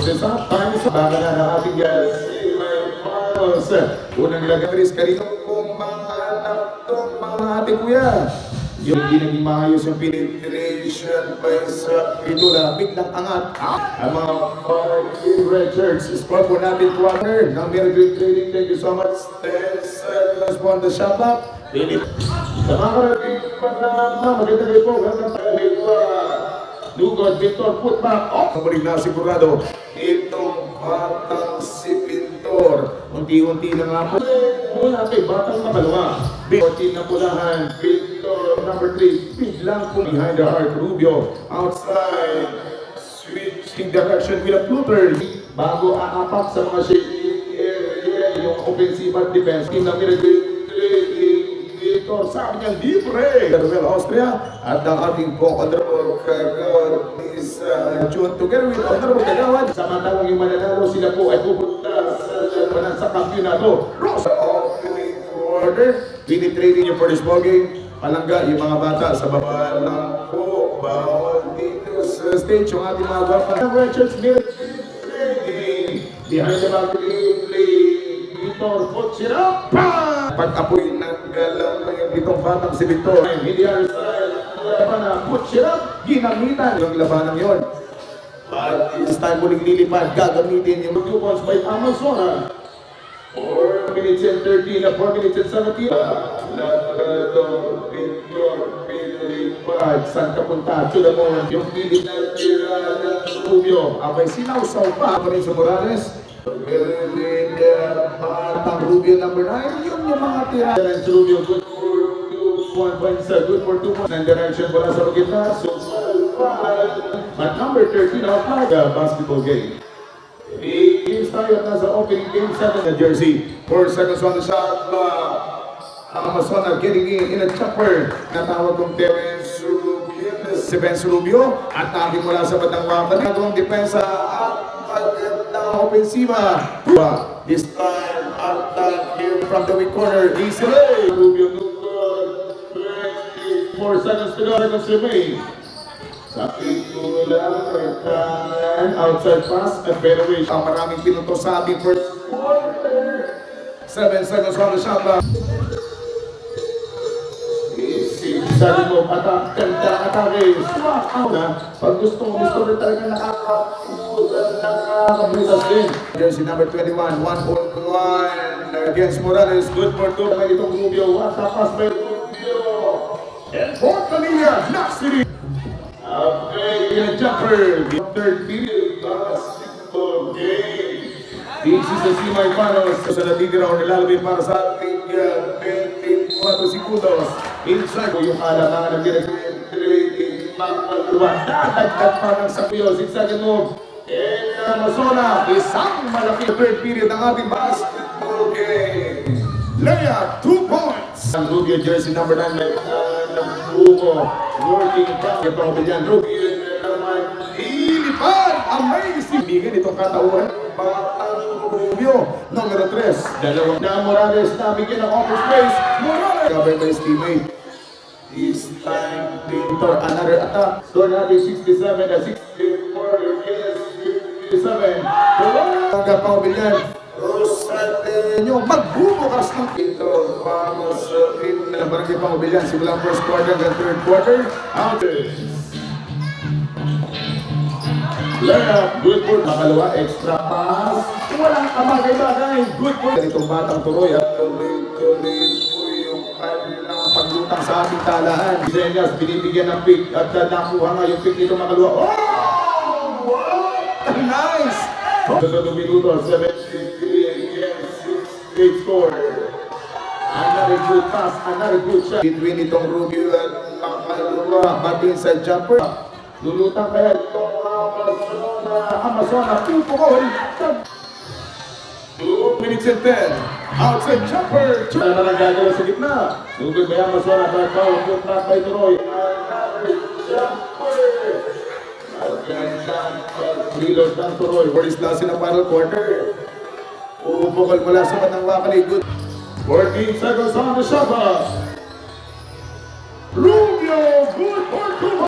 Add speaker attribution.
Speaker 1: Forces up, time is baka na ng ating finals. Unang lagaris kanino kung mga anak itong mga ating kuya. Yung hindi naging maayos yung penetration pa sa pintura, biglang angat. Ang mga Richards, score po natin quarter ng Miracle Trading. Thank you so much. Let's go on the shot up. Sa mga karating pa na maganda rin po. Ganda pa rin po. Lugod, Victor, put back off. Muling na sigurado. Itong batang si Pintor. Unti-unti na nga po. Mula kay batang makalawa. 14 na pulahan. Pintor, number 3. Biglang po behind the arc. Rubio, outside. Switching direction with a floater. Bago aapak sa mga shaping area. Yung offensive at defense. Team na Miracle Victor, sabi niya libre. Gabriel Austria at ang ating Honorable Kagawad is tuned together with Honorable Kagawad. Samantalang yung mananalo sila po ay pupunta sa kampyonato. Rosa opening quarter. Pinitrading niyo for this ball game. Palangga yung mga bata sa baba lang po. Bawal dito sa stage yung ating mga bata. Richards, behind the back play. Victor, puts it up. Pag-apoy ng galang ng itong batang si Victor. Hindi style. Na puts it up. Ginamitan yung labanang yon. But this time muling lilipad. Gagamitin yung 2 points by Amazona. 4 minutes and 13 na 4 minutes and 17. Labrador, Victor, pinilipad. Saan ka punta? To the moment. Yung pilit na tira ng Rubio. Abay sinaw-saw pa. Rin sa Morales. Batang Rubio number 9. Yung mga tira. Rubio, good for 2 points. Good for 2 points. And direction wala sa pagkita. So, at number 13 outside the basketball game. Games tayo at nasa opening game 7 na jersey. 4 seconds on the shot. Amazona getting in a chopper. Natawag kong Terence Rubio. Si Vince Rubio. At natin mula sa batang wakan. Nagawang depensa at ofensiva. This time, attack here from the weak corner. Easily. Rubio, 4 seconds to go. Seconds remain. Sa pitula, and outside pass at fairway. Maraming pinuto sa ating first quarter. 7 seconds on the shot clock. Sabi mo, atake, swak out na. Pag gusto rin talaga nakakabutas din. Jersey number 21, 1-on-1 against Morales. Good for 2. May itong Rubio. What a pass by Rubio. And for Canilla, Knox City. Okay, in a jumper. Third period, basketball game. This is the semi-finals. Sa natitira ko nilalabay para sa ating 24 segundos. Inside ko yung alamangan ng Miracle Magpaluwa. Dadagdag pa ng sapiyo. 6 second move. And Amazona, isang malaki third period ng ating basketball game. Layup, 2 points. Ang Rubio jersey number 9 ng Bumo. Working back. Ito ang bilyan. Rubio naman. Ilipad. Amazing. Bigyan itong katauhan. Batang Rubio. Numero 3. Dalawang na Morales na bigyan ng office space. Morales. Covered by his teammate. This time, Pintor, another attack. Score natin 67 na 64 against 57. Hanggang pa bilyan. Rosatenyo, magbubukas ng Pintor. Vamos sa team na barangay pa bilyan. Simulang first quarter hanggang third quarter. Out. Layup, good for makalawa, extra pass. Walang kamagay-bagay. Good for itong batang Turoy at tuloy-tuloy po yung kanilang paglutang sa ating talahan. Zenyas, binibigyan ng pick at nakuha nga yung pick nito makalawa. Oh! Wow! Nice! Sa 2 minuto, 73 against 6 score. Another good pass, another good shot. Between itong Rubio at makalawa, batin sa jumper. Lulutang kaya itong Amazona, 2 goal. 2 minutes and 10. Outside jumper. Ano na gagawin sa gitna? Lugod may Amazona, back foul, put back by Turoy. Another jumper. Magandang reload ng Turoy. For this last in the final quarter. Upukol mula sa batang wakali. Good. 14 seconds on the shot. Rubio, good for 2.